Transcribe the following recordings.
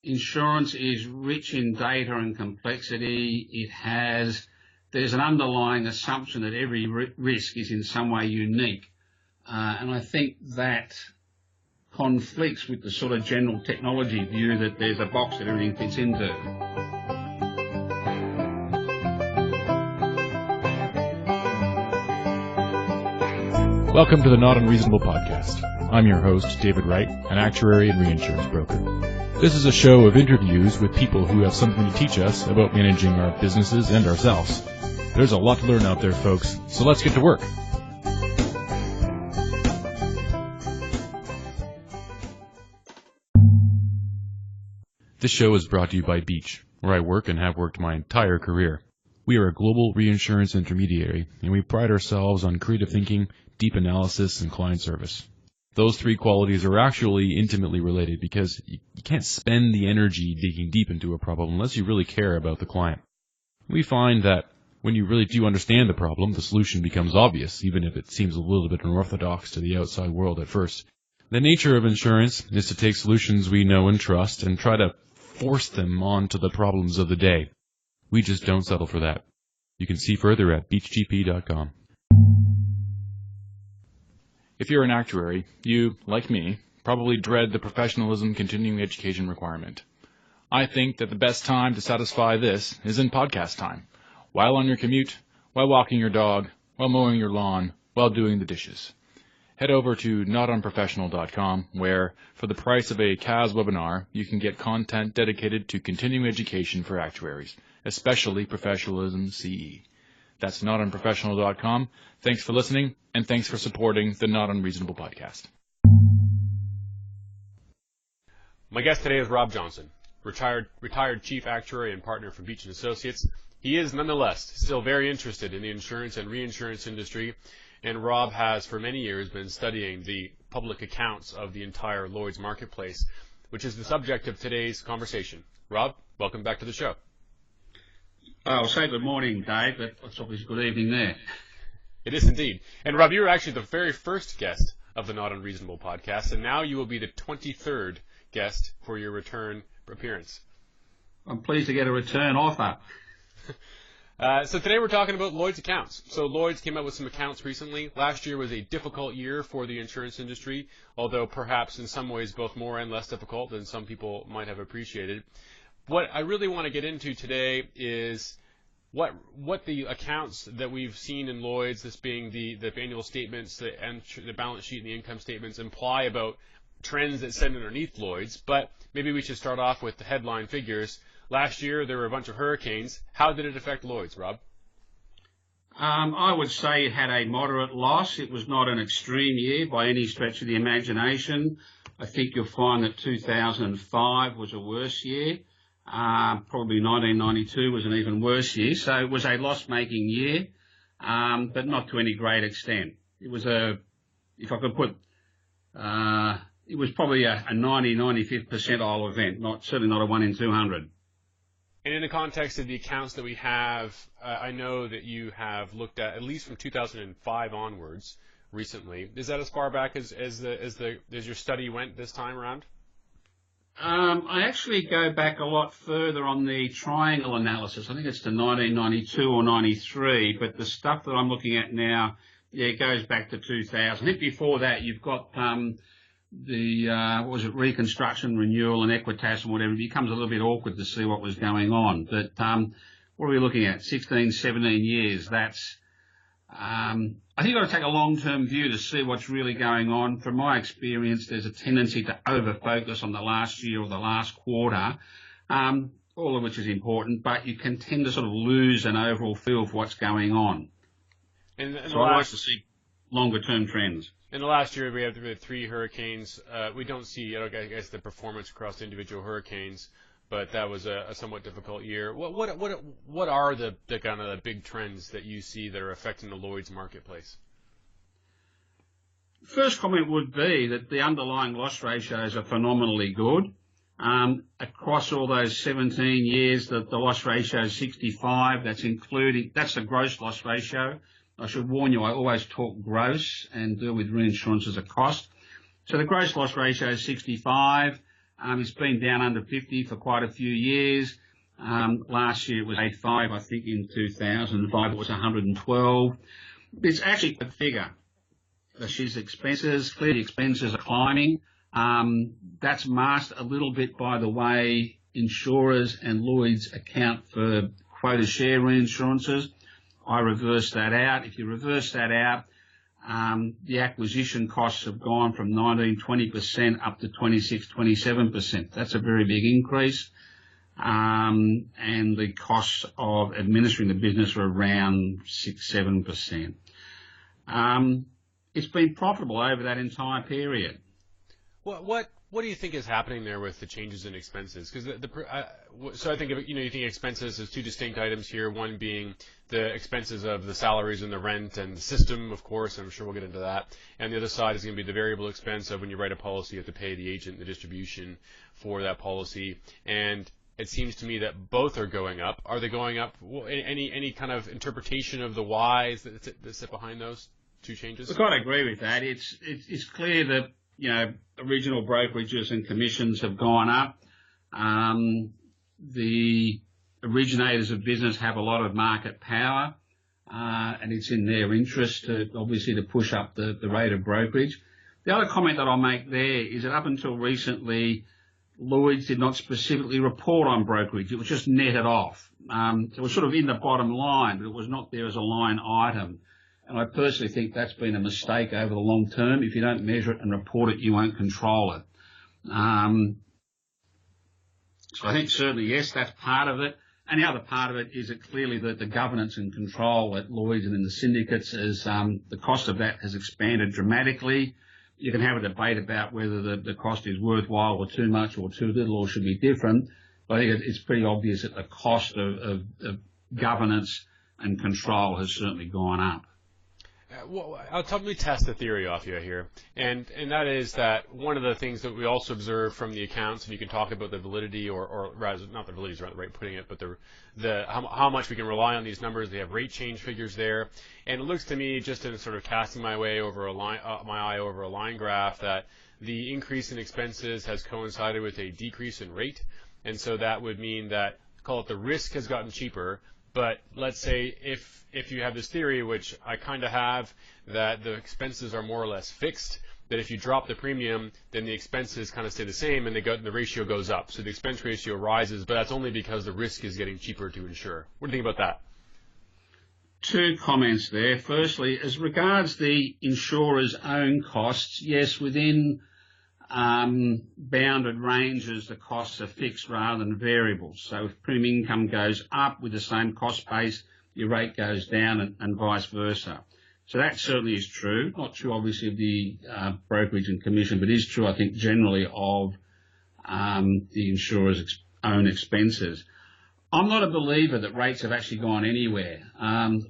insurance is rich in data and complexity. There's an underlying assumption that every risk is in some way unique. And I think that conflicts with the sort of general technology view that there's a box that everything fits into. Welcome to the Not Unreasonable Podcast. I'm your host, David Wright, an actuary and reinsurance broker. This is a show of interviews with people who have something to teach us about managing our businesses and ourselves. There's a lot to learn out there, folks, so let's get to work. This show is brought to you by Beach, where I work and have worked my entire career. We are a global reinsurance intermediary, and we pride ourselves on creative thinking, deep analysis, and client service. Those three qualities are actually intimately related because you can't spend the energy digging deep into a problem unless you really care about the client. We find that when you really do understand the problem, the solution becomes obvious, even if it seems a little bit unorthodox to the outside world at first. The nature of insurance is to take solutions we know and trust and try to force them onto the problems of the day. We just don't settle for that. You can see further at beachgp.com. If you're an actuary, you, like me, probably dread the professionalism continuing education requirement. I think that the best time to satisfy this is in podcast time, while on your commute, while walking your dog, while mowing your lawn, while doing the dishes. Head over to notunprofessional.com, where, for the price of a CAS webinar, you can get content dedicated to continuing education for actuaries, especially Professionalism CE. That's notunprofessional.com. Thanks for listening, and thanks for supporting the Not Unreasonable Podcast. My guest today is Rob Johnson, retired chief actuary and partner from Beach & Associates. He is nonetheless still very interested in the insurance and reinsurance industry, and Rob has for many years been studying the public accounts of the entire Lloyd's marketplace, which is the subject of today's conversation. Rob, welcome back to the show. I'll say good morning, Dave, but it's obviously good evening there. It is indeed. And Rob, you were actually the very first guest of the Not Unreasonable Podcast, and now you will be the 23rd guest for your return appearance. I'm pleased to get a return offer. So today we're talking about Lloyd's accounts. So Lloyd's came out with some accounts recently. Last year was a difficult year for the insurance industry, although perhaps in some ways both more and less difficult than some people might have appreciated. What I really want to get into today is what the accounts that we've seen in Lloyd's, this being the annual statements, the balance sheet and the income statements, imply about trends that sit underneath Lloyd's. But maybe we should start off with the headline figures. Last year there were a bunch of hurricanes. How did it affect Lloyd's, Rob? I would say it had a moderate loss. It was not an extreme year by any stretch of the imagination. I think you'll find that 2005 was a worse year. Probably 1992 was an even worse year. So it was a loss-making year, but not to any great extent. It was it was probably a 95th percentile event, certainly not a 1 in 200. And in the context of the accounts that we have, I know that you have looked at least from 2005 onwards recently. Is that as far back as your study went this time around? I actually go back a lot further on the triangle analysis. I think it's to 1992 or 93, but the stuff that I'm looking at now, it goes back to 2000. I think before that you've got reconstruction, renewal and Equitas and whatever. It becomes a little bit awkward to see what was going on. But what are we looking at? 16, 17 years. That's I think you've got to take a long-term view to see what's really going on. From my experience, there's a tendency to over-focus on the last year or the last quarter, all of which is important, but you can tend to sort of lose an overall feel for what's going on. So I like to see longer-term trends. In the last year, we had 3 hurricanes. We don't see, I guess, the performance across the individual hurricanes, but that was a somewhat difficult year. What are the kind of the big trends that you see that are affecting the Lloyd's marketplace? First comment would be that the underlying loss ratios are phenomenally good. Across all those 17 years, the loss ratio is 65. That's the gross loss ratio. I should warn you, I always talk gross and deal with reinsurance as a cost. So the gross loss ratio is 65. It's been down under 50 for quite a few years. Last year it was 85, I think in 2005 it was 112. It's actually a figure. She's expenses, clearly expenses are climbing. That's masked a little bit by the way insurers and Lloyd's account for quota share reinsurances. I reverse that out. If you reverse that out, the acquisition costs have gone from 19-20% up to 26-27%. That's a very big increase. And the costs of administering the business are around 6-7%. It's been profitable over that entire period. What do you think is happening there with the changes in expenses? Because so I think of, you think expenses as two distinct items here. One being the expenses of the salaries and the rent and the system, of course. I'm sure we'll get into that. And the other side is going to be the variable expense of when you write a policy, you have to pay the agent the distribution for that policy. And it seems to me that both are going up. Are they going up? Any kind of interpretation of the whys that sit behind those two changes? Look, I agree with that. It's clear that original brokerages and commissions have gone up. The originators of business have a lot of market power, and it's in their interest obviously to push up the rate of brokerage. The other comment that I'll make there is that up until recently, Lloyd's did not specifically report on brokerage. It was just netted off. It was sort of in the bottom line, but it was not there as a line item. And I personally think that's been a mistake over the long term. If you don't measure it and report it, you won't control it. So I think certainly, yes, that's part of it. And the other part of it is that clearly the governance and control at Lloyd's and in the syndicates is the cost of that has expanded dramatically. You can have a debate about whether the cost is worthwhile or too much or too little or should be different. But I think it's pretty obvious that the cost of governance and control has certainly gone up. Well, let me test the theory off you here, and that is that one of the things that we also observe from the accounts, and you can talk about the validity, or rather, not the validity is not the right putting it, but how much we can rely on these numbers. They have rate change figures there, and it looks to me, just in sort of casting my eye over a line graph, that the increase in expenses has coincided with a decrease in rate, and so that would mean that, call it, the risk has gotten cheaper. But let's say if you have this theory, which I kind of have, that the expenses are more or less fixed, that if you drop the premium, then the expenses kind of stay the same and the ratio goes up. So the expense ratio rises, but that's only because the risk is getting cheaper to insure. What do you think about that? Two comments there. Firstly, as regards the insurer's own costs, yes, within bounded ranges, the costs are fixed rather than variable. So if premium income goes up with the same cost base, your rate goes down and vice versa. So that certainly is true. Not true, obviously, of the brokerage and commission, but is true, I think, generally of the insurer's own expenses. I'm not a believer that rates have actually gone anywhere.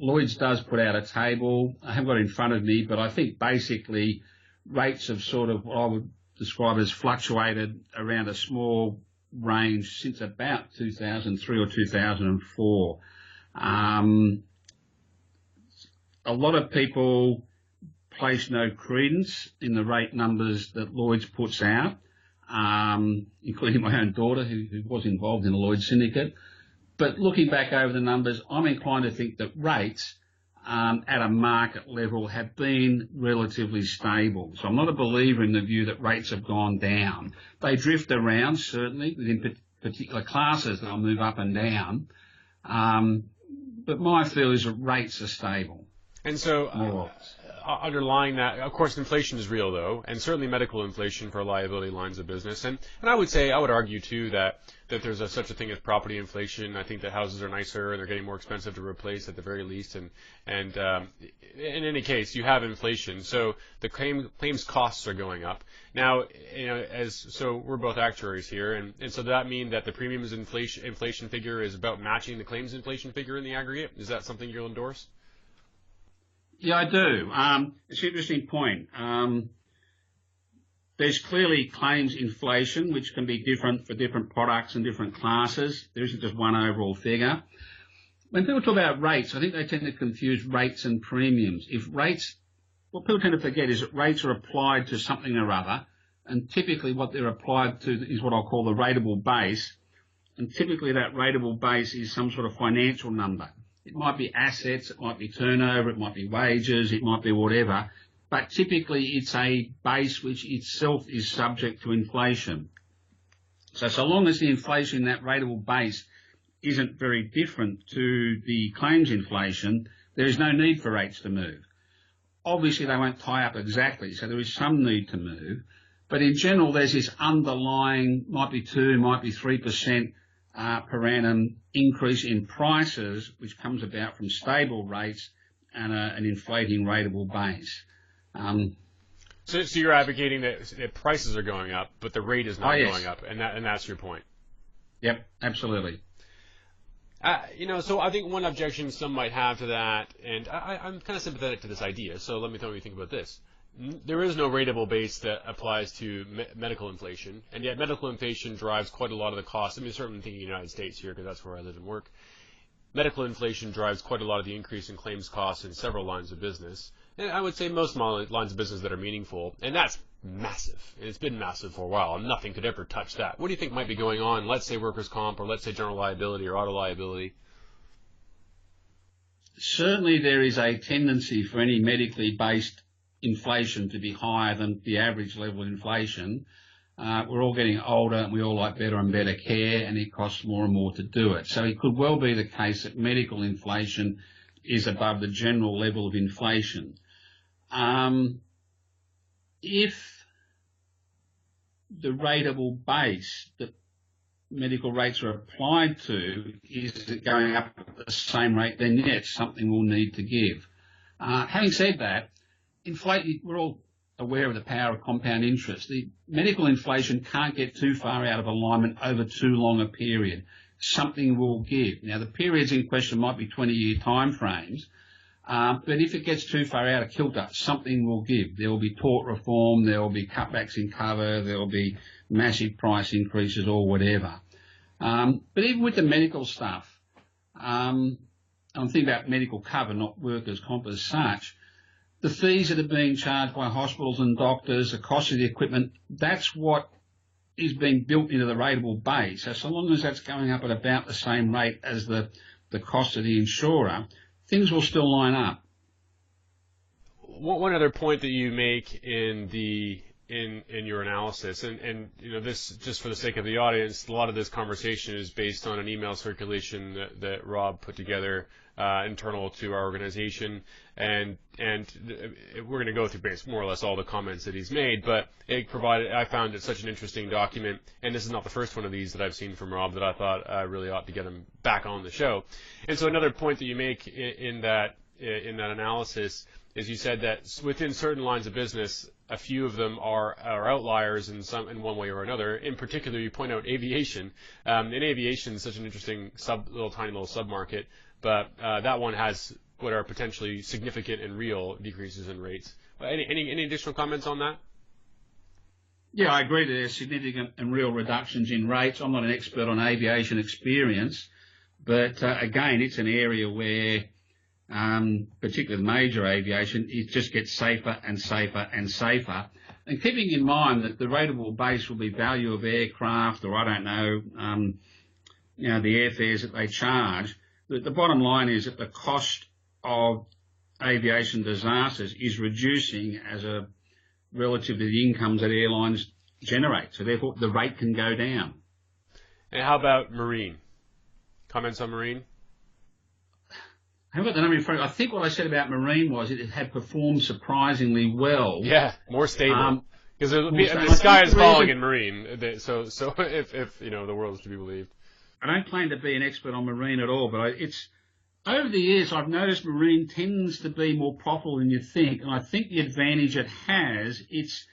Lloyd's does put out a table. I haven't got it in front of me, but I think basically rates have sort of what I would describe as fluctuated around a small range since about 2003 or 2004. A lot of people place no credence in the rate numbers that Lloyd's puts out, including my own daughter who was involved in a Lloyd's syndicate. But looking back over the numbers, I'm inclined to think that rates at a market level have been relatively stable. So I'm not a believer in the view that rates have gone down. They drift around, certainly, within particular classes they'll move up and down. But my feel is that rates are stable. And so underlying that, of course, inflation is real, though, and certainly medical inflation for liability lines of business. And I would argue, too, that there's such a thing as property inflation. I think that houses are nicer and they're getting more expensive to replace at the very least. And in any case, you have inflation. So the claims costs are going up. Now, so we're both actuaries here. And so that mean that the premiums inflation figure is about matching the claims inflation figure in the aggregate? Is that something you'll endorse? Yeah, I do. It's an interesting point. There's clearly claims inflation, which can be different for different products and different classes. There isn't just one overall figure. When people talk about rates, I think they tend to confuse rates and premiums. What people tend to forget is that rates are applied to something or other, and typically what they're applied to is what I'll call the rateable base, and typically that rateable base is some sort of financial number. It might be assets, it might be turnover, it might be wages, it might be whatever, but typically it's a base which itself is subject to inflation. So long as the inflation in that rateable base isn't very different to the claims inflation, there is no need for rates to move. Obviously, they won't tie up exactly, so there is some need to move. But in general, there's this underlying, might be 2, might be 3% per annum increase in prices, which comes about from stable rates and an inflating rateable base. So you're advocating that prices are going up, but the rate is not going up, and that's your point. Yep, absolutely. So I think one objection some might have to that, and I'm kind of sympathetic to this idea, so let me tell you what you think about this. There is no rateable base that applies to medical inflation, and yet medical inflation drives quite a lot of the costs. I mean, certainly thinking the United States here, because that's where I live and work. Medical inflation drives quite a lot of the increase in claims costs in several lines of business, and I would say most lines of business that are meaningful, and that's massive, and it's been massive for a while, and nothing could ever touch that. What do you think might be going on, let's say workers' comp, or let's say general liability or auto liability? Certainly there is a tendency for any medically based inflation to be higher than the average level of inflation. We're all getting older and we all like better and better care, and it costs more and more to do it. So it could well be the case that medical inflation is above the general level of inflation. If the rateable base that medical rates are applied to is going up at the same rate, then yes, something will need to give. Having said that, we're all aware of the power of compound interest. The medical inflation can't get too far out of alignment over too long a period. Something will give. Now, the periods in question might be 20-year time frames, but if it gets too far out of kilter, something will give. There will be tort reform, there will be cutbacks in cover, there will be massive price increases or whatever. But even with the medical stuff, I'm thinking about medical cover, not workers' comp as such, the fees that are being charged by hospitals and doctors, the cost of the equipment, that's what is being built into the rateable base. So long as that's going up at about the same rate as the cost of the insurer, things will still line up. One other point that you make in your analysis, and this, just for the sake of the audience, a lot of this conversation is based on an email circulation that Rob put together internal to our organization, and we're going to go through more or less all the comments that he's made, but I found it such an interesting document, and this is not the first one of these that I've seen from Rob, that I thought I really ought to get him back on the show. And so another point that you make in that analysis is you said that within certain lines of business, a few of them are outliers in one way or another. In particular, you point out aviation. And aviation is such an interesting tiny little sub-market, but that one has what are potentially significant and real decreases in rates. Any additional comments on that? Yeah, I agree that there's significant and real reductions in rates. I'm not an expert on aviation experience, but again, it's an area where particularly major aviation, it just gets safer and safer and safer. And keeping in mind that the rateable base will be value of aircraft, or I don't know, the airfares that they charge. The bottom line is that the cost of aviation disasters is reducing as a relative to the incomes that airlines generate. So therefore, the rate can go down. And how about marine? Comments on marine? I haven't got the number in front of me. I think what I said about marine was it had performed surprisingly well. Yeah, more stable. Because the sky is falling in marine. So if the world is to be believed. I don't claim to be an expert on marine at all, but it's over the years I've noticed marine tends to be more profitable than you think, and I think the advantage it has, it's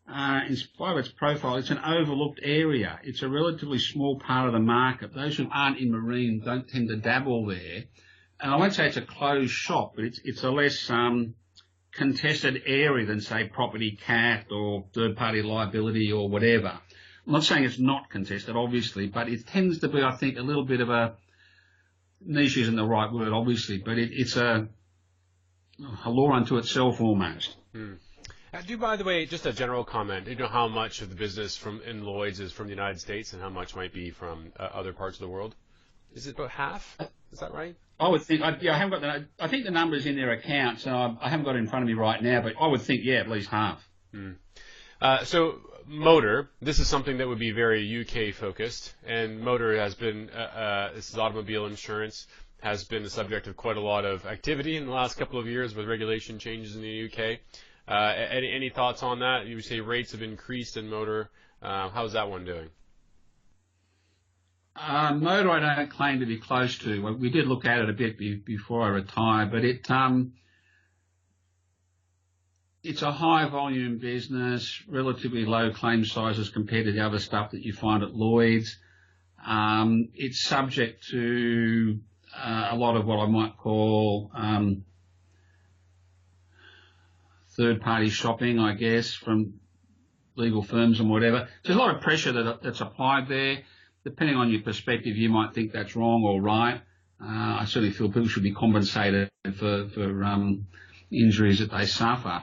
in spite of its profile, it's an overlooked area. It's a relatively small part of the market. Those who aren't in marine don't tend to dabble there. And I won't say it's a closed shop, but it's a less contested area than, say, property cat or third-party liability or whatever. I'm not saying it's not contested, obviously, but it tends to be, I think, a little bit of a niche isn't the right word, obviously, but it's a law unto itself almost. By the way, just a general comment, do you know how much of the business in Lloyd's is from the United States and how much might be from other parts of the world? Is it about half? Is that right? I would think, I haven't got I think the numbers in their accounts, and I haven't got it in front of me right now, but I would think, at least half. So motor, this is something that would be very UK focused, and motor has been, this is automobile insurance, has been the subject of quite a lot of activity in the last couple of years with regulation changes in the UK. Any thoughts on that? You would say rates have increased in motor. How's that one doing? Motor I don't claim to be close to. We did look at it a bit before I retired, but it's a high volume business, relatively low claim sizes compared to the other stuff that you find at Lloyd's. It's subject to a lot of what I might call third-party shopping, I guess, from legal firms and whatever. There's a lot of pressure that's applied there. Depending on your perspective, you might think that's wrong or right. I certainly feel people should be compensated for injuries that they suffer.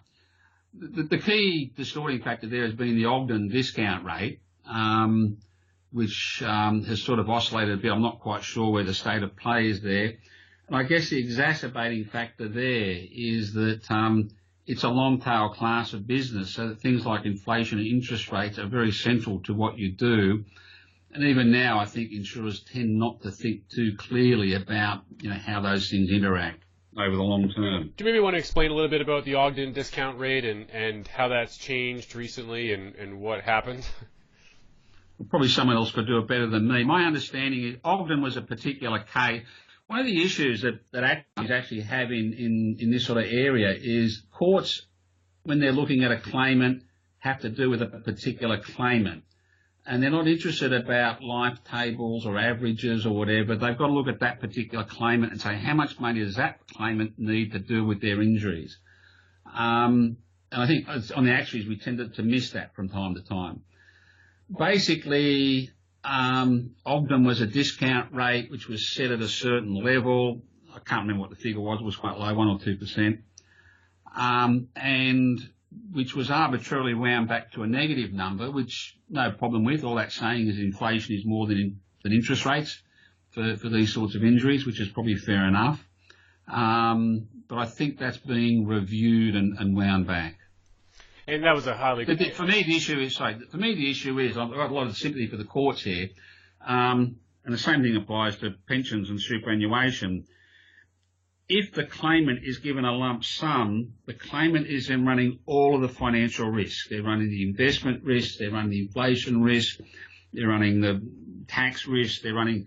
The key distorting factor there has been the Ogden discount rate, which has sort of oscillated a bit. I'm not quite sure where the state of play is there. And I guess the exacerbating factor there is that it's a long-tail class of business, so that things like inflation and interest rates are very central to what you do. And even now, I think insurers tend not to think too clearly about, how those things interact over the long term. Do you maybe want to explain a little bit about the Ogden discount rate and how that's changed recently and what happened? Probably someone else could do it better than me. My understanding is Ogden was a particular case. One of the issues that actors actually have in this sort of area is courts, when they're looking at a claimant, have to do with a particular claimant. And they're not interested about life tables or averages or whatever. They've got to look at that particular claimant and say, how much money does that claimant need to deal with their injuries? And I think on the actuaries, we tend to miss that from time to time. Basically, Ogden was a discount rate which was set at a certain level. I can't remember what the figure was. It was quite low, 1 or 2%. And which was arbitrarily wound back to a negative number, which no problem with. All that's saying is inflation is more than interest rates for these sorts of injuries, which is probably fair enough. But I think that's being reviewed and wound back. And that was a highly... For me, the issue is I've got a lot of sympathy for the courts here. And the same thing applies to pensions and superannuation. If the claimant is given a lump sum, the claimant is then running all of the financial risk. They're running the investment risk, they're running the inflation risk, they're running the tax risk, they're running,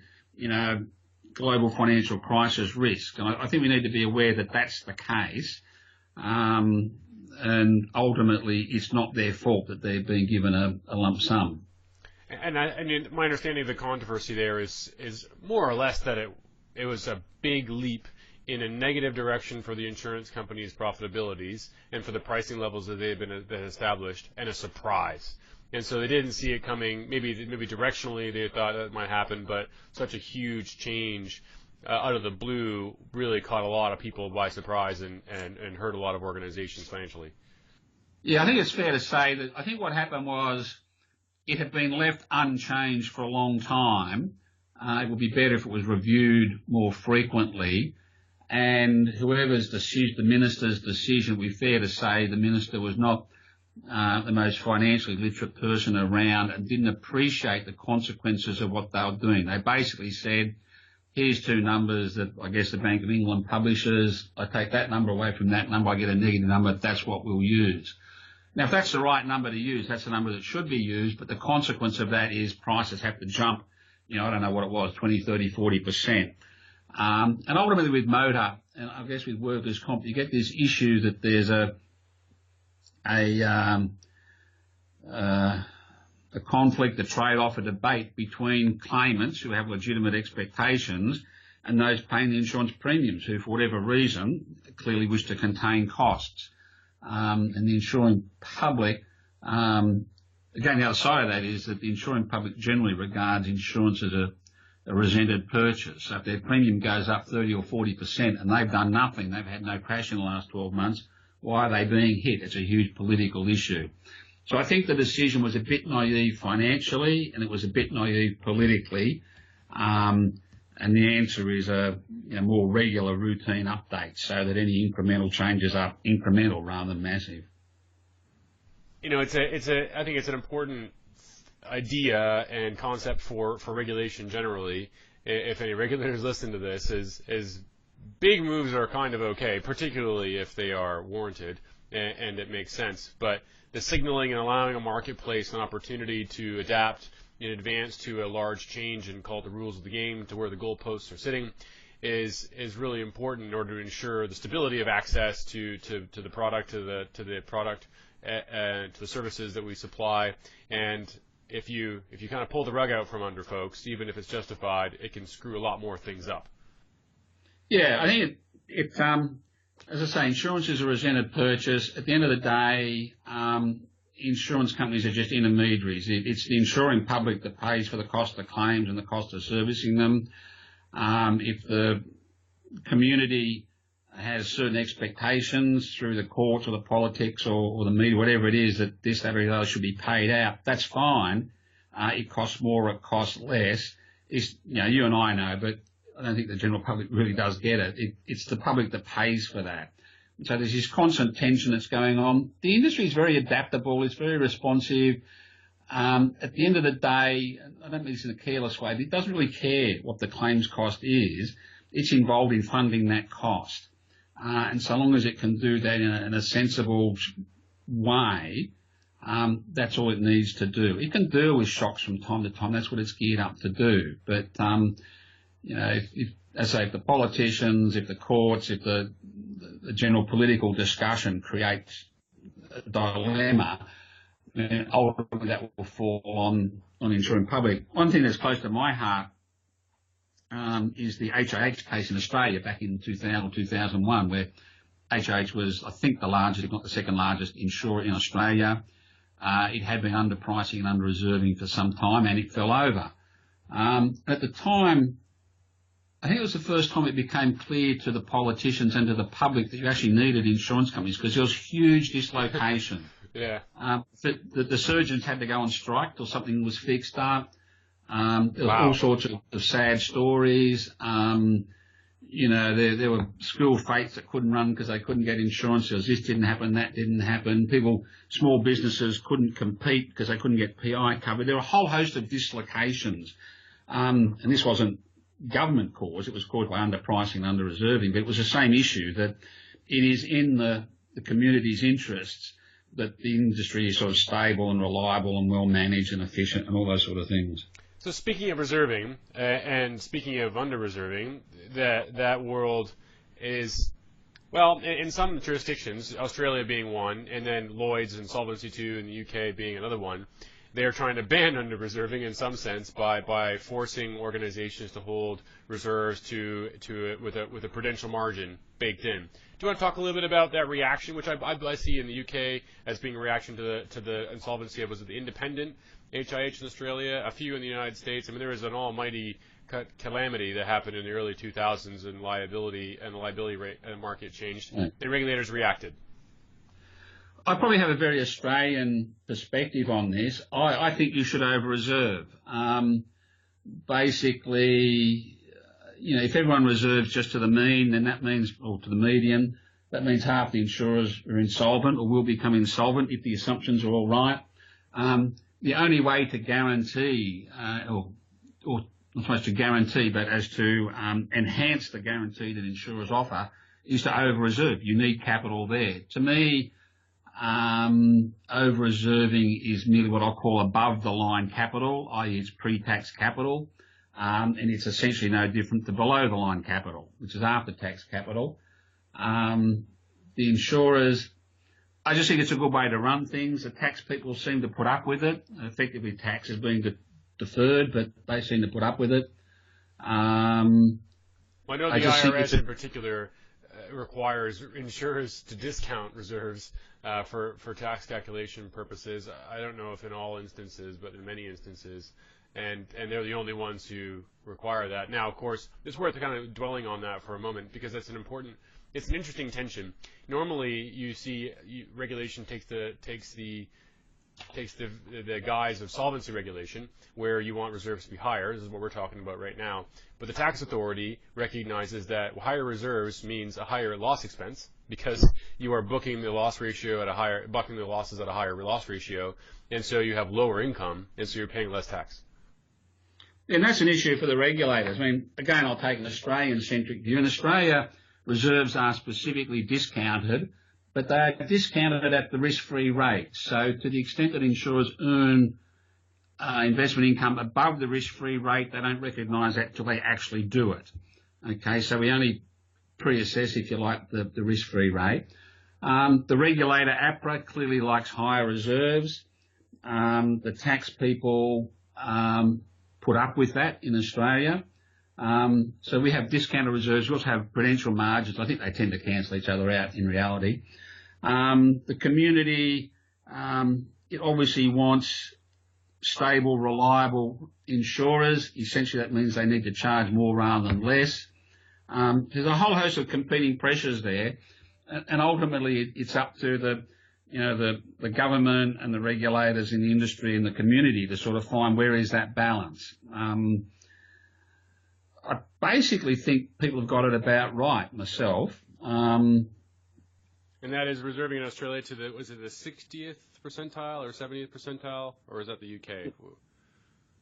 global financial crisis risk. And I think we need to be aware that that's the case. And ultimately, it's not their fault that they're being given a lump sum. And my understanding of the controversy there is more or less that it was a big leap in a negative direction for the insurance companies' profitabilities and for the pricing levels that they've been established, and a surprise. And so they didn't see it coming. Maybe directionally they thought that might happen, but such a huge change out of the blue really caught a lot of people by surprise and hurt a lot of organizations financially. Yeah, I think it's fair to say that I think what happened was it had been left unchanged for a long time. It would be better if it was reviewed more frequently. And whoever's decision, the minister's decision, it would be fair to say the minister was not the most financially literate person around and didn't appreciate the consequences of what they were doing. They basically said, here's two numbers that I guess the Bank of England publishes. I take that number away from that number, I get a negative number. That's what we'll use. Now, if that's the right number to use, that's the number that should be used, but the consequence of that is prices have to jump, I don't know what it was, 20, 30, 40%. And ultimately with motor, and I guess with workers' comp, you get this issue that there's a conflict, a trade-off, a debate between claimants who have legitimate expectations and those paying the insurance premiums who, for whatever reason, clearly wish to contain costs. And the insuring public, again, the other side of that is that the insuring public generally regards insurance as a resented purchase. So if their premium goes up 30 or 40% and they've done nothing, they've had no crash in the last 12 months, Why are they being hit? It's a huge political issue. So I think the decision was a bit naive financially, and it was a bit naive politically. And the answer is a more regular routine update so that any incremental changes are incremental rather than massive. I think it's an important idea and concept for regulation generally. If any regulators listen to this, is big moves are kind of okay, particularly if they are warranted and it makes sense. But the signaling and allowing a marketplace an opportunity to adapt in advance to a large change and call it the rules of the game to where the goalposts are sitting is really important in order to ensure the stability of access to the product, to the services that we supply. And if you kind of pull the rug out from under folks, even if it's justified, it can screw a lot more things up. Yeah, I think it as I say, insurance is a resented purchase. At the end of the day, insurance companies are just intermediaries. It's the insuring public that pays for the cost of claims and the cost of servicing them. If the community has certain expectations through the courts or the politics or the media, whatever it is, that this, that, or the other should be paid out, that's fine. It costs more, it costs less. You and I know, but I don't think the general public really does get it. It's the public that pays for that. So there's this constant tension that's going on. The industry is very adaptable. It's very responsive. At the end of the day, I don't mean this in a careless way, but it doesn't really care what the claims cost is. It's involved in funding that cost. And so long as it can do that in a sensible way, that's all it needs to do. It can deal with shocks from time to time. That's what it's geared up to do. But, if the politicians, if the courts, if the general political discussion creates a dilemma, then ultimately that will fall on the insuring public. One thing that's close to my heart is the HIH case in Australia back in 2000 or 2001, where HIH was, I think, the largest, if not the second largest insurer in Australia. It had been underpricing and under-reserving for some time, and it fell over. At the time, I think it was the first time it became clear to the politicians and to the public that you actually needed insurance companies because there was huge dislocation. Yeah. The surgeons had to go on strike till something was fixed up. There were all sorts of sad stories. There were school fates that couldn't run because they couldn't get insurance. There was this didn't happen, that didn't happen. Small businesses couldn't compete because they couldn't get PI covered. There were a whole host of dislocations. And this wasn't government caused. It was caused by underpricing and under-reserving. But it was the same issue that it is in the community's interests that the industry is sort of stable and reliable and well managed and efficient and all those sort of things. So speaking of reserving and speaking of under-reserving, that world is, well, in some jurisdictions, Australia being one, and then Lloyd's and Solvency II in the UK being another one, they're trying to ban under-reserving in some sense by forcing organizations to hold reserves with a prudential margin baked in. Do you want to talk a little bit about that reaction, which I see in the UK as being a reaction to the insolvency of the independent HIH in Australia, a few in the United States? I mean, there was an almighty calamity that happened in the early 2000s, and the liability market changed, and regulators reacted. I probably have a very Australian perspective on this. I think you should over-reserve. Basically, if everyone reserves just to the mean, then that means, or to the median, that means half the insurers are insolvent or will become insolvent if the assumptions are all right. The only way to guarantee, or not supposed to guarantee, but as to enhance the guarantee that insurers offer, is to over-reserve. You need capital there. To me, over-reserving is merely what I'll call above-the-line capital, i.e. it's pre-tax capital, and it's essentially no different to below-the-line capital, which is after-tax capital. The insurers, I just think it's a good way to run things. The tax people seem to put up with it. Effectively, tax is being deferred, but they seem to put up with it. I know the IRS in particular requires insurers to discount reserves for tax calculation purposes. I don't know if in all instances, but in many instances, and they're the only ones who require that. Now, of course, it's worth kind of dwelling on that for a moment because that's an important it's an interesting tension. Normally, you see regulation takes the guise of solvency regulation, where you want reserves to be higher. This is what we're talking about right now. But the tax authority recognizes that higher reserves means a higher loss expense, because you are booking the losses at a higher loss ratio, and so you have lower income, and so you're paying less tax. And that's an issue for the regulators. I mean, again, I'll take an Australian-centric view. In Australia, reserves are specifically discounted, but they are discounted at the risk-free rate. So to the extent that insurers earn investment income above the risk-free rate, they don't recognise that till they actually do it. Okay, so we only pre-assess, if you like, the risk-free rate. The regulator, APRA, clearly likes higher reserves. The tax people put up with that in Australia. So we have discounted reserves. We also have prudential margins. I think they tend to cancel each other out in reality. The community, it obviously wants stable, reliable insurers. Essentially, that means they need to charge more rather than less. There's a whole host of competing pressures there, and ultimately it's up to the government and the regulators in the industry and the community to sort of find where is that balance. I basically think people have got it about right myself. And that is reserving in Australia to was it the 60th percentile or 70th percentile, or is that the UK?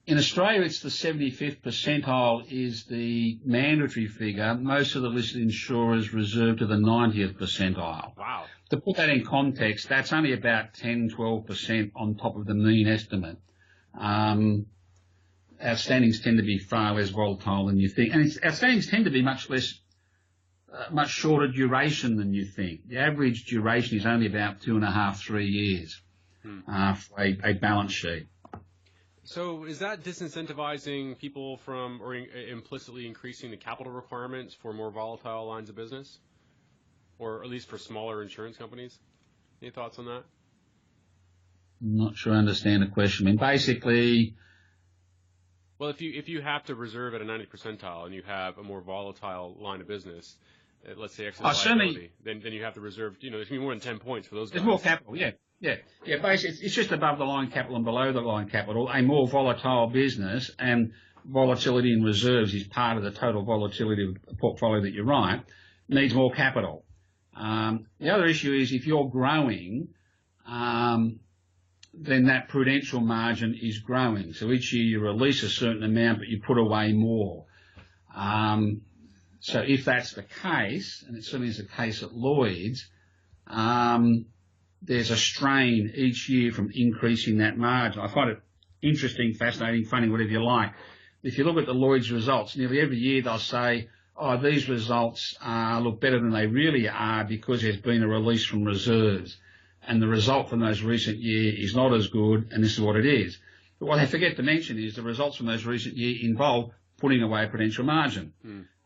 In Australia, it's the 75th percentile is the mandatory figure. Most of the listed insurers reserve to the 90th percentile. Wow. To put that in context, that's only about 10, 12% on top of the mean estimate. Outstandings tend to be far less volatile than you think. And outstandings tend to be much shorter duration than you think. The average duration is only about 2.5, 3 years for a balance sheet. So is that disincentivizing people from, or implicitly increasing the capital requirements for more volatile lines of business? Or at least for smaller insurance companies? Any thoughts on that? I'm not sure I understand the question. I mean, basically... Well, if you have to reserve at a 90th percentile and you have a more volatile line of business, let's say excess liability, then you have to reserve, there's going to be more than 10 points for those guys. There's more capital, yeah. Basically, it's just above the line capital and below the line capital. A more volatile business, and volatility in reserves is part of the total volatility of the portfolio that you write, needs more capital. The other issue is if you're growing, then that prudential margin is growing. So each year you release a certain amount, but you put away more. So if that's the case, and it certainly is the case at Lloyd's, there's a strain each year from increasing that margin. I find it interesting, fascinating, funny, whatever you like. If you look at the Lloyd's results, nearly every year they'll say, these results look better than they really are because there's been a release from reserves. And the result from those recent years is not as good, and this is what it is. But what they forget to mention is the results from those recent years involve putting away a prudential margin.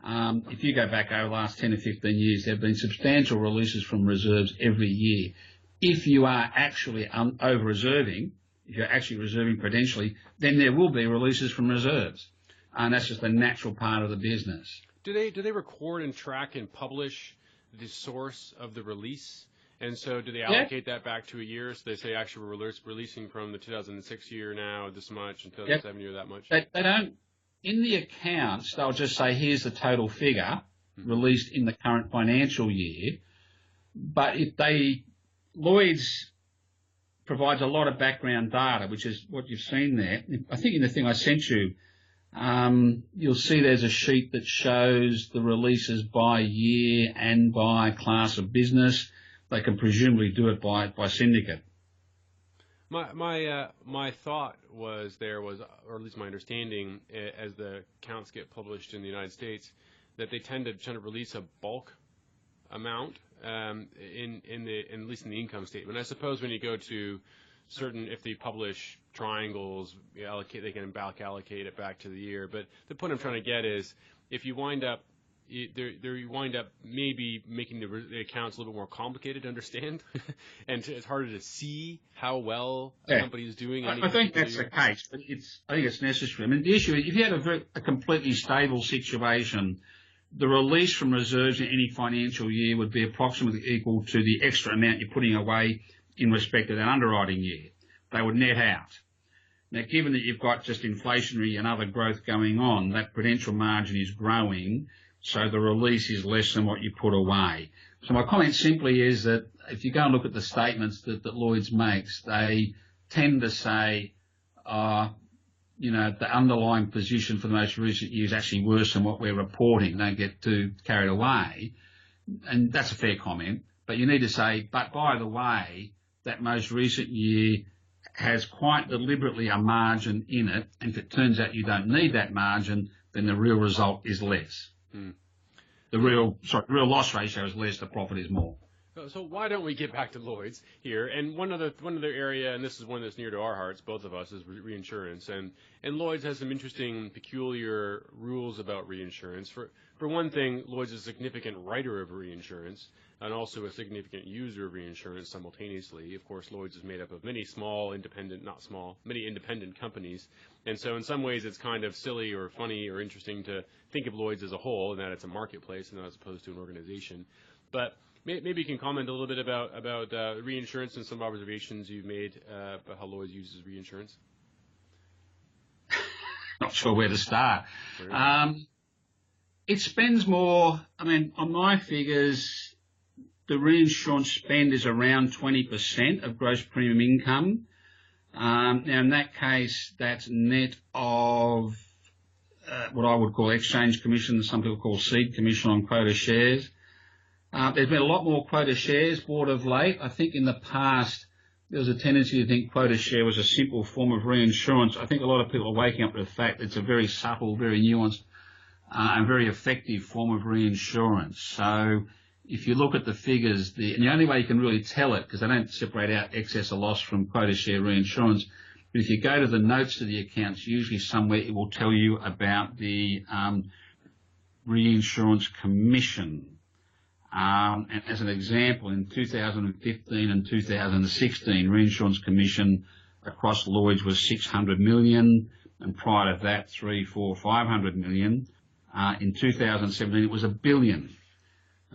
If you go back over the last 10 or 15 years, there have been substantial releases from reserves every year. If you are actually over-reserving, if you're actually reserving prudentially, then there will be releases from reserves. And that's just a natural part of the business. Do they record and track and publish the source of the release? And so do they allocate that back to a year? So they say actually we're releasing from the 2006 year now this much, and 2007 year that much? They don't. In the accounts, they'll just say, here's the total figure released in the current financial year. But Lloyd's provides a lot of background data, which is what you've seen there. I think in the thing I sent you, you'll see there's a sheet that shows the releases by year and by class of business. They can presumably do it by syndicate. My thought was, or at least my understanding, as the accounts get published in the United States, that they tend to release a bulk amount at least in the income statement. I suppose when you go to certain, if they publish triangles, they can back allocate it back to the year. But the point I'm trying to get is, if you wind up maybe making the accounts a little bit more complicated to understand, and it's harder to see how well a company is doing. I think that's the case, but I think it's necessary. I mean, the issue is if you had a completely stable situation the release from reserves in any financial year would be approximately equal to the extra amount you're putting away in respect of that underwriting year. They would net out. Now, given that you've got just inflationary and other growth going on, that prudential margin is growing, so the release is less than what you put away. So my comment simply is that if you go and look at the statements that Lloyd's makes, they tend to say, the underlying position for the most recent year is actually worse than what we're reporting. Don't get too carried away. And that's a fair comment. But you need to say, but by the way, that most recent year has quite deliberately a margin in it. And if it turns out you don't need that margin, then the real result is less. The real loss ratio is less, the profit is more. So why don't we get back to Lloyd's here? And one other area, and this is one that's near to our hearts, both of us, is reinsurance. And Lloyd's has some interesting, peculiar rules about reinsurance. For one thing, Lloyd's is a significant writer of reinsurance and also a significant user of reinsurance simultaneously. Of course, Lloyd's is made up of many many independent companies. And so in some ways it's kind of silly or funny or interesting to think of Lloyd's as a whole and that it's a marketplace and not as opposed to an organization. But maybe you can comment a little bit about reinsurance and some observations you've made about how Lloyd's uses reinsurance. Not sure where to start. It spends more, on my figures, the reinsurance spend is around 20% of gross premium income. Now, in that case, that's net of what I would call exchange commission, some people call seed commission on quota shares. There's been a lot more quota shares bought of late. I think in the past there was a tendency to think quota share was a simple form of reinsurance. I think a lot of people are waking up to the fact that it's a very subtle, very nuanced and very effective form of reinsurance. So if you look at the figures, and the only way you can really tell it, because they don't separate out excess or loss from quota share reinsurance, but if you go to the notes to the accounts, usually somewhere it will tell you about the reinsurance commission. And as an example, in 2015 and 2016, reinsurance commission across Lloyd's was 600 million, and prior to that, 500 million. In 2017, it was $1 billion.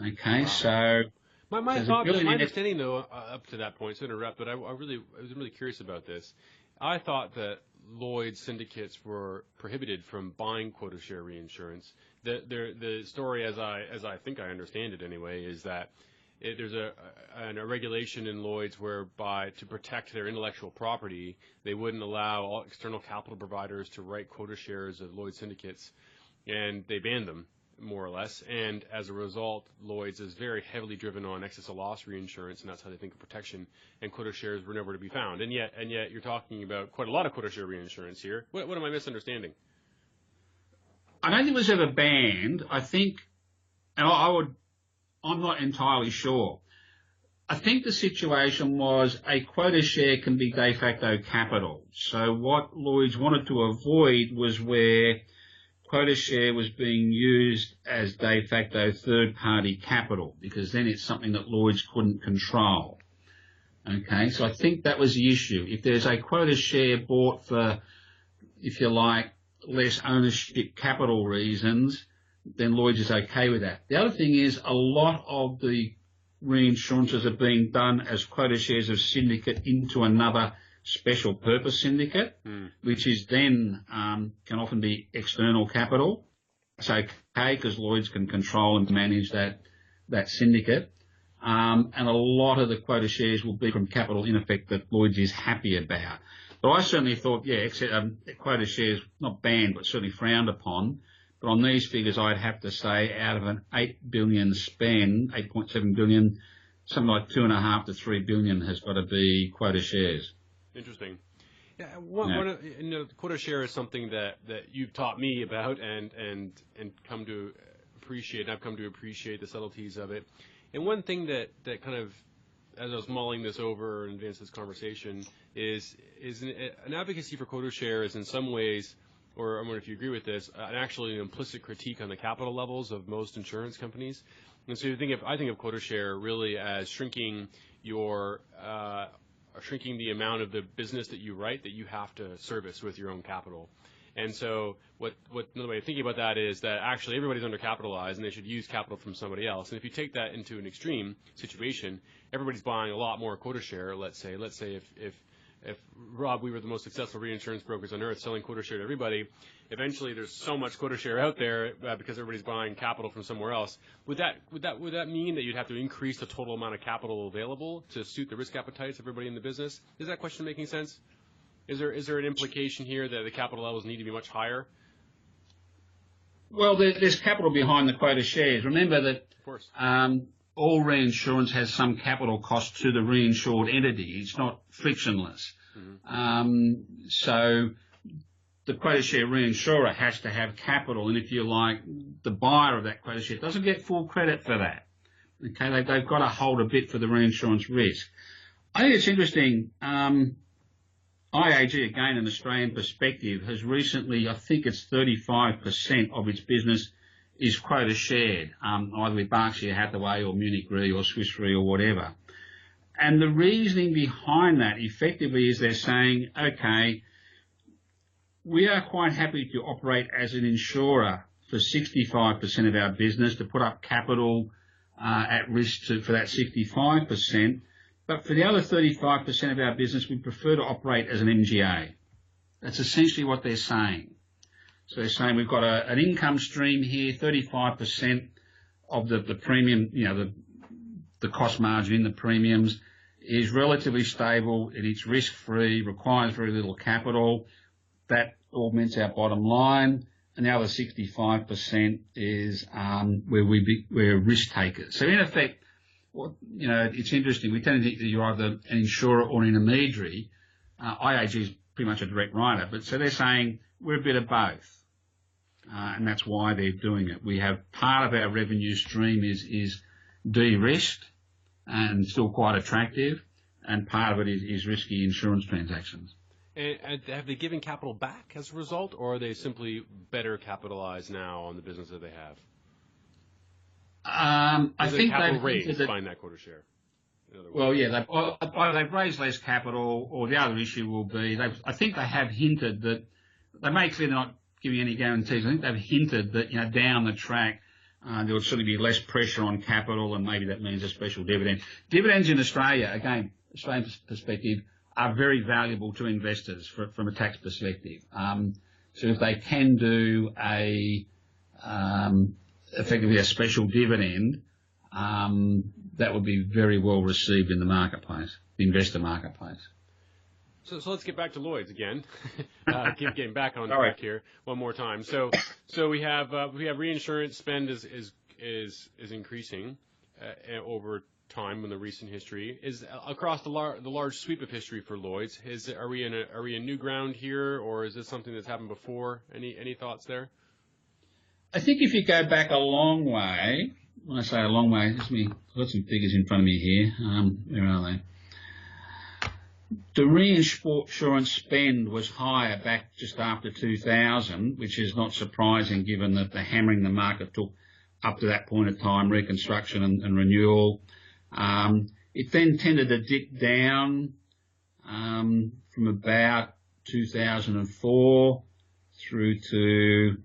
Okay, so my understanding though, up to that point, to interrupt, but I was really curious about this. I thought that Lloyd's syndicates were prohibited from buying quota share reinsurance. The story, as I think I understand it anyway, is that there's a regulation in Lloyd's whereby to protect their intellectual property, they wouldn't allow all external capital providers to write quota shares of Lloyd's syndicates, and they banned them, more or less. And as a result, Lloyd's is very heavily driven on excess of loss reinsurance, and that's how they think of protection. And quota shares were nowhere to be found. And yet you're talking about quite a lot of quota share reinsurance here. What am I misunderstanding? I don't think it was ever banned. I think, and I'm not entirely sure. I think the situation was a quota share can be de facto capital. So what Lloyd's wanted to avoid was where quota share was being used as de facto third-party capital, because then it's something that Lloyd's couldn't control. Okay, so I think that was the issue. If there's a quota share bought for, if you like, less ownership capital reasons, then Lloyd's is okay with that. The other thing is a lot of the reinsurances are being done as quota shares of syndicate into another special purpose syndicate, which is then can often be external capital. It's okay because Lloyd's can control and manage that syndicate. And a lot of the quota shares will be from capital in effect that Lloyd's is happy about. But I certainly thought, quota shares, not banned, but certainly frowned upon. But on these figures, I'd have to say out of an 8 billion spend, 8.7 billion, something like 2.5 to 3 billion has got to be quota shares. Interesting. Quota share is something that you've taught me about and come to appreciate. And I've come to appreciate the subtleties of it. And one thing that kind of, as I was mulling this over in advance of this conversation, is an advocacy for quota share is in some ways, or I wonder if you agree with this, actually an implicit critique on the capital levels of most insurance companies. And so I think of quota share really as shrinking the amount of the business that you write that you have to service with your own capital. And so another way of thinking about that is that actually everybody's undercapitalized and they should use capital from somebody else. And if you take that into an extreme situation, everybody's buying a lot more quota share, let's say if Rob, we were the most successful reinsurance brokers on earth selling quota share to everybody, eventually there's so much quota share out there because everybody's buying capital from somewhere else. Would that mean that you'd have to increase the total amount of capital available to suit the risk appetites of everybody in the business? Is that question making sense? Is there an implication here that the capital levels need to be much higher? Well, there's capital behind the quota shares. Remember that Of course. All reinsurance has some capital cost to the reinsured entity. It's not frictionless. So the quota share reinsurer has to have capital, and if you like, the buyer of that quota share doesn't get full credit for that. Okay, they've got to hold a bit for the reinsurance risk. I think it's interesting. IAG, again, an Australian perspective, has recently, I think it's 35% of its business is quota shared, either with Berkshire Hathaway or Munich Re or Swiss Re or whatever. And the reasoning behind that effectively is they're saying, okay, we are quite happy to operate as an insurer for 65% of our business, to put up capital at risk for that 65%. But for the other 35% of our business, we prefer to operate as an MGA. That's essentially what they're saying. So they're saying we've got an income stream here, 35% of the premium, the cost margin in the premiums is relatively stable, it's risk-free, requires very little capital. That augments our bottom line. And the other 65% is we're risk takers. So in effect, it's interesting. We tend to think that you're either an insurer or an intermediary. IAG is pretty much a direct writer, but so they're saying we're a bit of both. And that's why they're doing it. We have part of our revenue stream is de-risked and still quite attractive, and part of it is risky insurance transactions. And have they given capital back as a result, or are they simply better capitalized now on the business that they have? I think they've raised buying that quota share. Well, yeah, they've raised less capital, or the other issue will be I think they have hinted that they make clear they're not giving any guarantees. I think they've hinted that down the track there will certainly be less pressure on capital, and maybe that means a special dividend. Dividends in Australia, again, Australian perspective, are very valuable to investors from a tax perspective. So if they can do effectively a special dividend, that would be very well received in the marketplace, the investor marketplace. So let's get back to Lloyd's again. Keep getting back on track here one more time. So we have reinsurance spend is increasing over time in the recent history. Is across the large sweep of history for Lloyd's. Are we in new ground here, or is this something that's happened before? Any thoughts there? I think if you go back a long way, when I say a long way, I've got some figures in front of me here. Where are they? The reinsurance spend was higher back just after 2000, which is not surprising given that the hammering the market took up to that point of time, reconstruction and renewal. It then tended to dip down from about 2004 through to,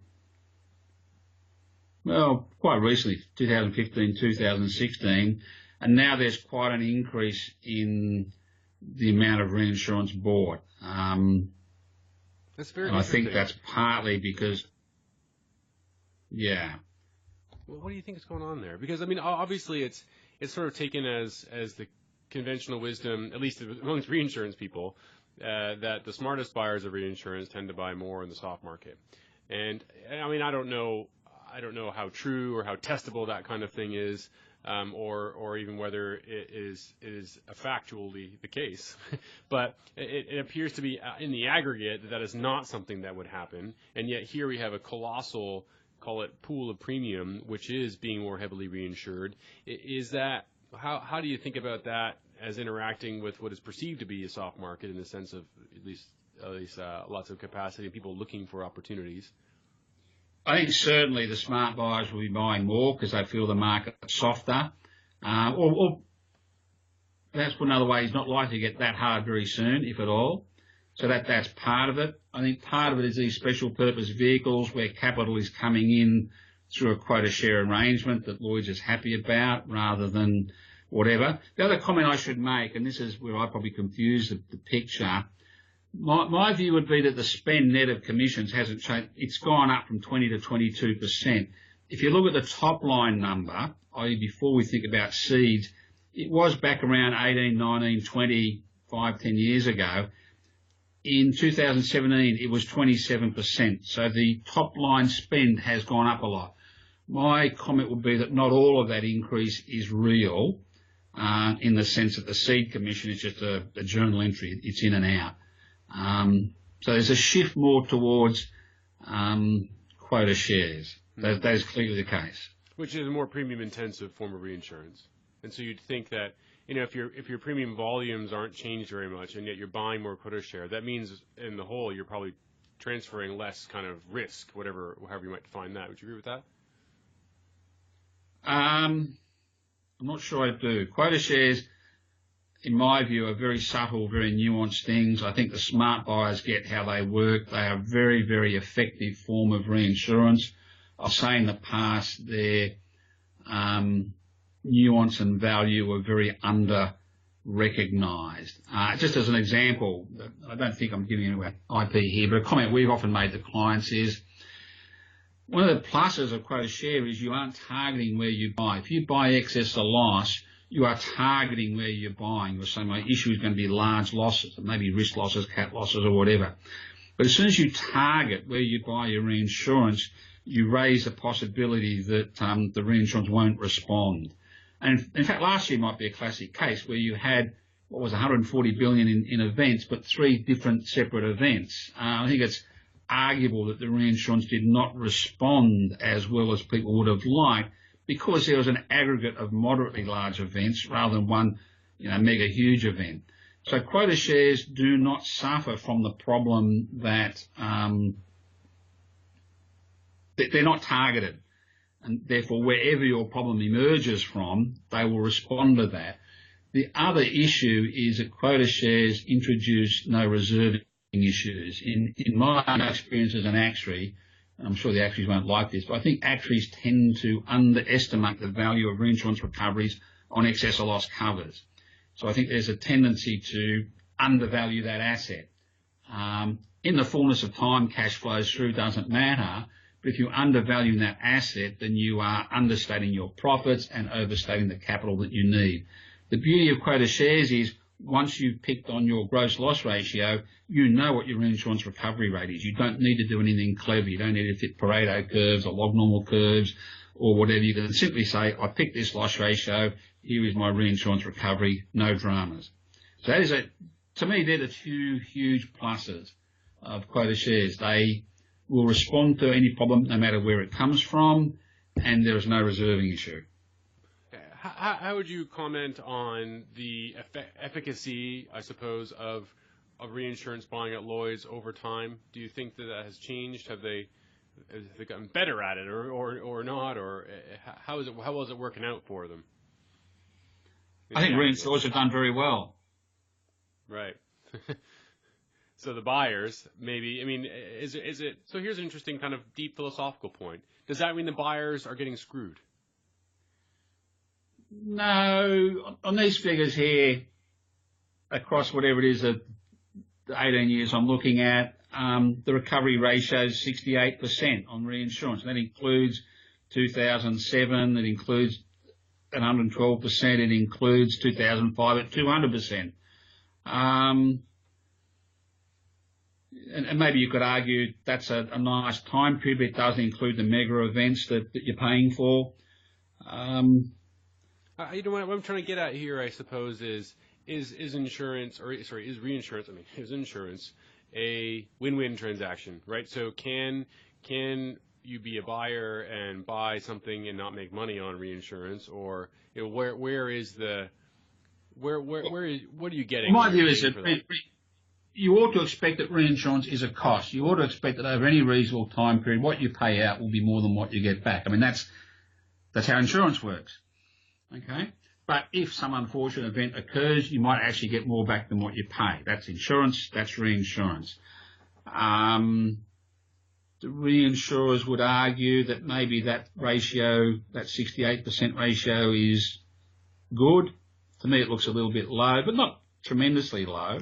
well, quite recently, 2015, 2016, and now there's quite an increase in the amount of reinsurance bought. That's very and I think that's partly because, yeah. Well, what do you think is going on there? Because, I mean, obviously it's sort of taken as the conventional wisdom, at least amongst reinsurance people, that the smartest buyers of reinsurance tend to buy more in the soft market. And, I mean, I don't know how true or how testable that kind of thing is. Or even whether it is factually the case. But it appears to be in the aggregate that is not something that would happen. And yet here we have a colossal, call it pool of premium, which is being more heavily reinsured. Is that, how do you think about that as interacting with what is perceived to be a soft market in the sense of at least lots of capacity and people looking for opportunities? I think certainly the smart buyers will be buying more because they feel the market's softer. Or perhaps put another way, it's not likely to get that hard very soon, if at all. So that's part of it. I think part of it is these special purpose vehicles where capital is coming in through a quota share arrangement that Lloyd's is happy about rather than whatever. The other comment I should make, and this is where I probably confuse the picture, my view would be that the spend net of commissions hasn't changed. It's gone up from 20 to 22%. If you look at the top line number, i.e. before we think about seeds, it was back around 18, 19, 20, 5, 10 years ago. In 2017, it was 27%. So the top line spend has gone up a lot. My comment would be that not all of that increase is real, in the sense that the seed commission is just a journal entry. It's in and out. So there's a shift more towards quota shares. That is clearly the case. Which is a more premium-intensive form of reinsurance. And so you'd think that, if your premium volumes aren't changed very much and yet you're buying more quota share, that means in the whole you're probably transferring less kind of risk, however you might define that. Would you agree with that? I'm not sure I do. Quota shares, in my view, are very subtle, very nuanced things. I think the smart buyers get how they work. They are a very, very effective form of reinsurance. I'll say in the past their nuance and value are very under-recognised. Just as an example, I don't think I'm giving away IP here, but a comment we've often made to clients is one of the pluses of quota share is you aren't targeting where you buy. If you buy excess or loss, you are targeting where you're buying. You're saying my issue is going to be large losses, maybe risk losses, cat losses or whatever. But as soon as you target where you buy your reinsurance, you raise the possibility that the reinsurance won't respond. And in fact, last year might be a classic case where you had, 140 billion in events, but 3 different separate events. I think it's arguable that the reinsurance did not respond as well as people would have liked because there was an aggregate of moderately large events rather than one, mega huge event. So quota shares do not suffer from the problem that they're not targeted. And therefore, wherever your problem emerges from, they will respond to that. The other issue is that quota shares introduce no reserving issues. In my own experience as an actuary, and I'm sure the actuaries won't like this, but I think actuaries tend to underestimate the value of reinsurance recoveries on excess or loss covers. So I think there's a tendency to undervalue that asset. In the fullness of time, cash flows through, doesn't matter. But if you're undervaluing that asset, then you are understating your profits and overstating the capital that you need. The beauty of quota shares is once you've picked on your gross loss ratio, you know what your reinsurance recovery rate is. You don't need to do anything clever. You don't need to fit Pareto curves or log normal curves or whatever. You can simply say, I picked this loss ratio. Here is my reinsurance recovery. No dramas. So that is to me, they're the 2 huge pluses of quota shares. They will respond to any problem no matter where it comes from, and there is no reserving issue. How would you comment on the efficacy, I suppose, of reinsurance buying at Lloyd's over time? Do you think that has changed? Have they gotten better at it, or not? Or how is it working out for them? I think reinsurers have done very well. Right. So the buyers, maybe, is it, so here's an interesting kind of deep philosophical point. Does that mean the buyers are getting screwed? No, on these figures here, across whatever it is, the 18 years I'm looking at, the recovery ratio is 68% on reinsurance. And that includes 2007, it includes 112%, it includes 2005 at 200%. And maybe you could argue that's a nice time period, but it doesn't include the mega events that you're paying for. What I'm trying to get at here, I suppose, is insurance, is reinsurance, is insurance a win-win transaction, right? So can you be a buyer and buy something and not make money on reinsurance, or what are you getting? My view is that you ought to expect that reinsurance is a cost. You ought to expect that over any reasonable time period, what you pay out will be more than what you get back. That's how insurance works. Okay. But if some unfortunate event occurs, you might actually get more back than what you pay. That's insurance, that's reinsurance. The reinsurers would argue that maybe that ratio, that 68% ratio, is good. To me, it looks a little bit low, but not tremendously low.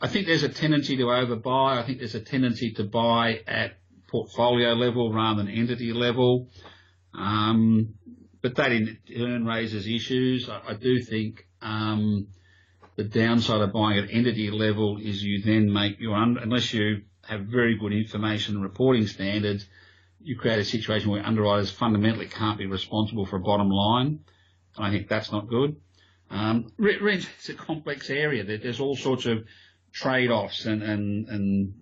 I think there's a tendency to overbuy. I think there's a tendency to buy at portfolio level rather than entity level. But that in turn raises issues. I do think the downside of buying at entity level is you then make unless you have very good information and reporting standards, you create a situation where underwriters fundamentally can't be responsible for a bottom line. I think that's not good. It's a complex area. There's all sorts of trade-offs and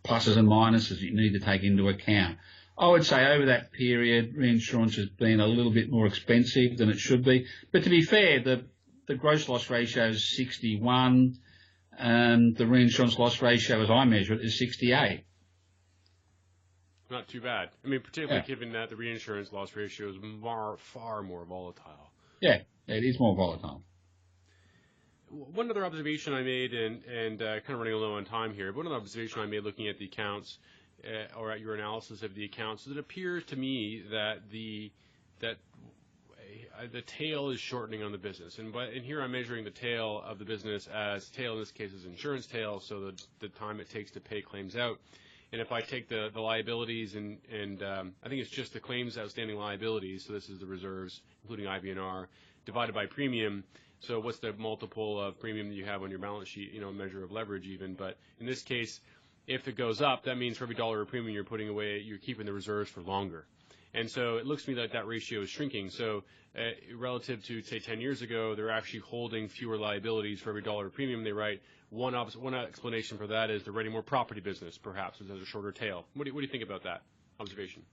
pluses and minuses you need to take into account. I would say over that period, reinsurance has been a little bit more expensive than it should be. But to be fair, the gross loss ratio is 61, and the reinsurance loss ratio, as I measure it, is 68. Not too bad. I mean, particularly given that the reinsurance loss ratio is far more volatile. Yeah, it is more volatile. One other observation I made, and kind of running low on time here, one other observation I made looking at the accounts, or at your analysis of the accounts, is it appears to me that the tail is shortening on the business. And here I'm measuring the tail of the business as tail, in this case, is insurance tail, so the time it takes to pay claims out. And if I take the liabilities and I think it's just the claims outstanding liabilities, so this is the reserves, including IBNR, divided by premium. So what's the multiple of premium that you have on your balance sheet, measure of leverage even. But in this case, if it goes up, that means for every dollar of premium you're putting away, you're keeping the reserves for longer. And so it looks to me like that ratio is shrinking. So relative to, say, 10 years ago, they're actually holding fewer liabilities for every dollar of premium they write. One explanation for that is they're writing more property business, perhaps, which has a shorter tail. What do you think about that observation?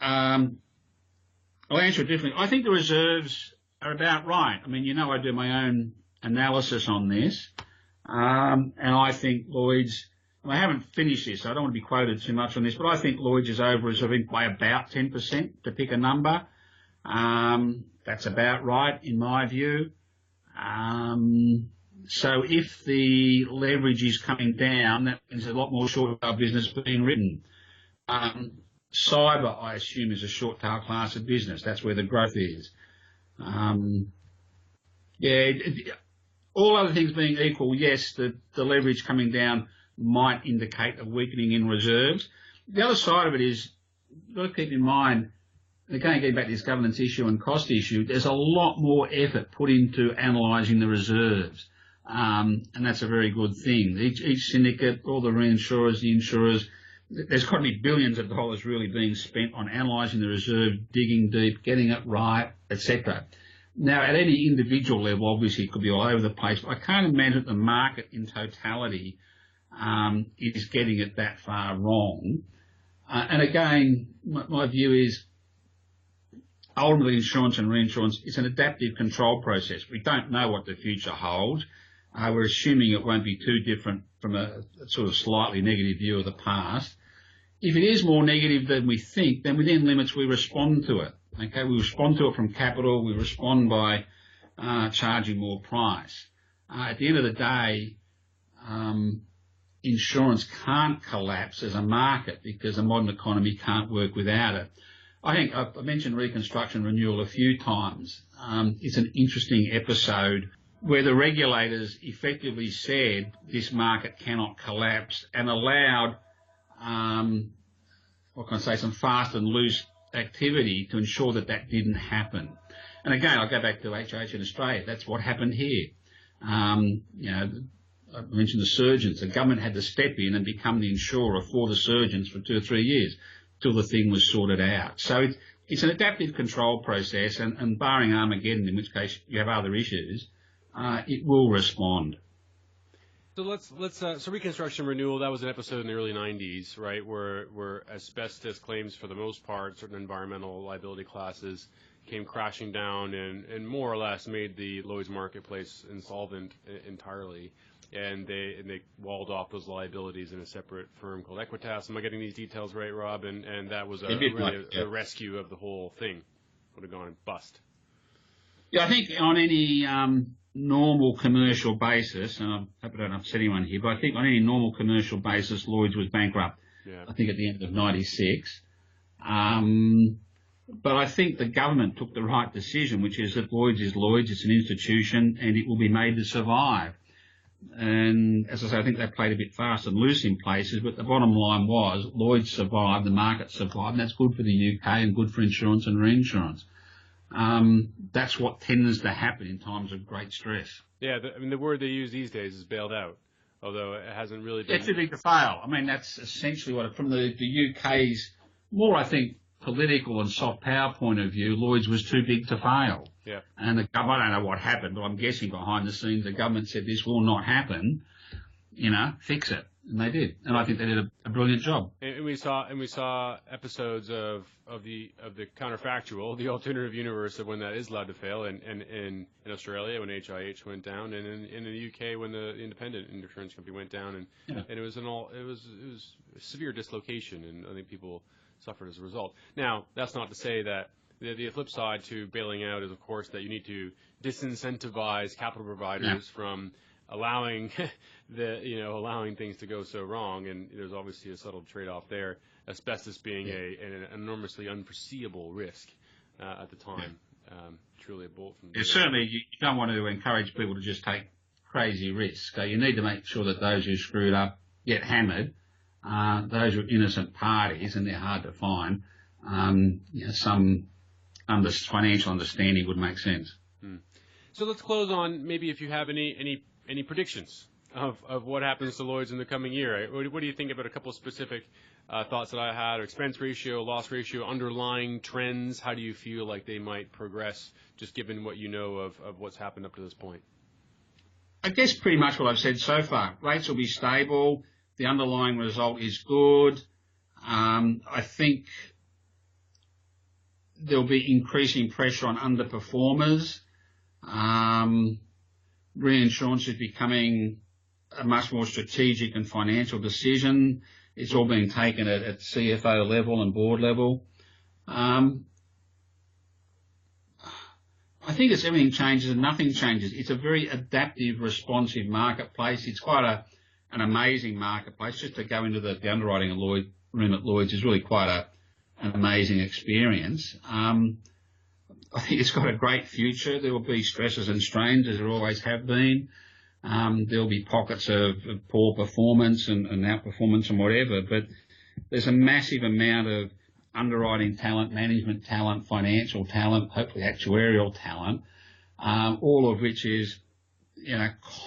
I'll answer it differently. I think the reserves are about right. I mean, I do my own analysis on this, and I think Lloyd's, I haven't finished this, so I don't want to be quoted too much on this, but I think Lloyd's is over-reserving by about 10%, to pick a number. That's about right, in my view. So if the leverage is coming down, that means a lot more short-tail business being written. Cyber, I assume, is a short-tail class of business. That's where the growth is. All other things being equal, yes, the leverage coming down might indicate a weakening in reserves. The other side of it is, you've got to keep in mind, again, getting back to this governance issue and cost issue, there's a lot more effort put into analysing the reserves. And that's a very good thing. Each syndicate, all the reinsurers, the insurers, there's got to be billions of dollars really being spent on analysing the reserve, digging deep, getting it right, etc. Now, at any individual level, obviously it could be all over the place, but I can't imagine that the market in totality is getting it that far wrong. And again, my view is ultimately insurance and reinsurance is an adaptive control process. We don't know what the future holds. We're assuming it won't be too different from a sort of slightly negative view of the past. If it is more negative than we think, then within limits we respond to it. Okay, we respond to it from capital. We respond by charging more price. At the end of the day, insurance can't collapse as a market because the modern economy can't work without it. I think I mentioned reconstruction renewal a few times. It's an interesting episode where the regulators effectively said this market cannot collapse and allowed, some fast and loose activity to ensure that didn't happen. And again, I'll go back to HH in Australia. That's what happened here. I mentioned the surgeons. The government had to step in and become the insurer for the surgeons for 2 or 3 years till the thing was sorted out. So it's an adaptive control process, and barring Armageddon, in which case you have other issues, it will respond. So so reconstruction renewal, that was an episode in the early 90s, right, where asbestos claims for the most part, certain environmental liability classes came crashing down and more or less made the Lloyd's marketplace insolvent entirely. and they walled off those liabilities in a separate firm called Equitas. Am I getting these details right, Rob? And that was a rescue of the whole thing. Would have gone bust. Yeah, I think on any normal commercial basis, and I hope I don't upset anyone here, but I think on any normal commercial basis, Lloyd's was bankrupt. Yeah. I think at the end of '96. But I think the government took the right decision, which is that Lloyd's is Lloyd's. It's an institution, and it will be made to survive. And as I say, I think they played a bit fast and loose in places, but the bottom line was Lloyd's survived, the market survived, and that's good for the UK and good for insurance and reinsurance. That's what tends to happen in times of great stress. Yeah, the word they use these days is bailed out, although it hasn't really been. It's too big to fail. I mean, that's essentially what, from the UK's more, I think, political and soft power point of view, Lloyd's was too big to fail. Yeah. And the government, I don't know what happened, but I'm guessing behind the scenes the government said this will not happen, fix it. And they did. And I think they did a brilliant job. And we saw episodes of the counterfactual, the alternative universe of when that is allowed to fail, and in Australia when HIH went down, and in the UK when the independent insurance company went down, and it was a severe dislocation, and I think people suffered as a result. Now, that's not to say that the flip side to bailing out is, of course, that you need to disincentivize capital providers from allowing allowing things to go so wrong, and there's obviously a subtle trade-off there. Asbestos being an enormously unforeseeable risk at the time. Truly a bolt from. Certainly, you don't want to encourage people to just take crazy risks. So you need to make sure that those who screwed up get hammered. Those who are innocent parties, and they're hard to find. Some financial understanding would make sense. So let's close on maybe if you have any predictions of what happens to Lloyd's in the coming year. What do you think about a couple of specific thoughts that I had? Expense ratio, loss ratio, underlying trends. How do you feel like they might progress, just given what you know of what's happened up to this point? I guess pretty much what I've said so far. Rates will be stable. The underlying result is good. I think there'll be increasing pressure on underperformers. Reinsurance is becoming a much more strategic and financial decision. It's all being taken at CFO level and board level. I think it's everything changes and nothing changes. It's a very adaptive, responsive marketplace. It's quite an amazing marketplace. Just to go into the underwriting room at Lloyd's is really quite an amazing experience. I think it's got a great future. There will be stresses and strains, as there always have been. There will be pockets of poor performance and outperformance and whatever, but there's a massive amount of underwriting talent, management talent, financial talent, hopefully actuarial talent, all of which is,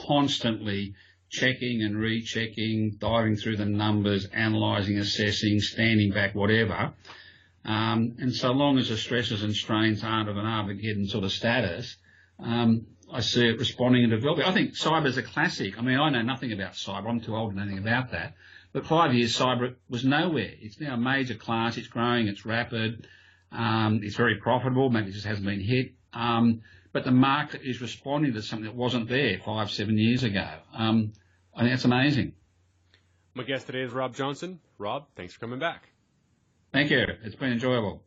constantly checking and rechecking, diving through the numbers, analysing, assessing, standing back, whatever. And so long as the stresses and strains aren't of an Armageddon sort of status, I see it responding and developing. I think cyber's a classic. I mean, I know nothing about cyber. I'm too old to know anything about that. But 5 years cyber was nowhere. It's now a major class. It's growing. It's rapid. It's very profitable. Maybe it just hasn't been hit. But the market is responding to something that wasn't there 5-7 years ago. I think that's amazing. My guest today is Rob Johnson. Rob, thanks for coming back. Thank you. It's been enjoyable.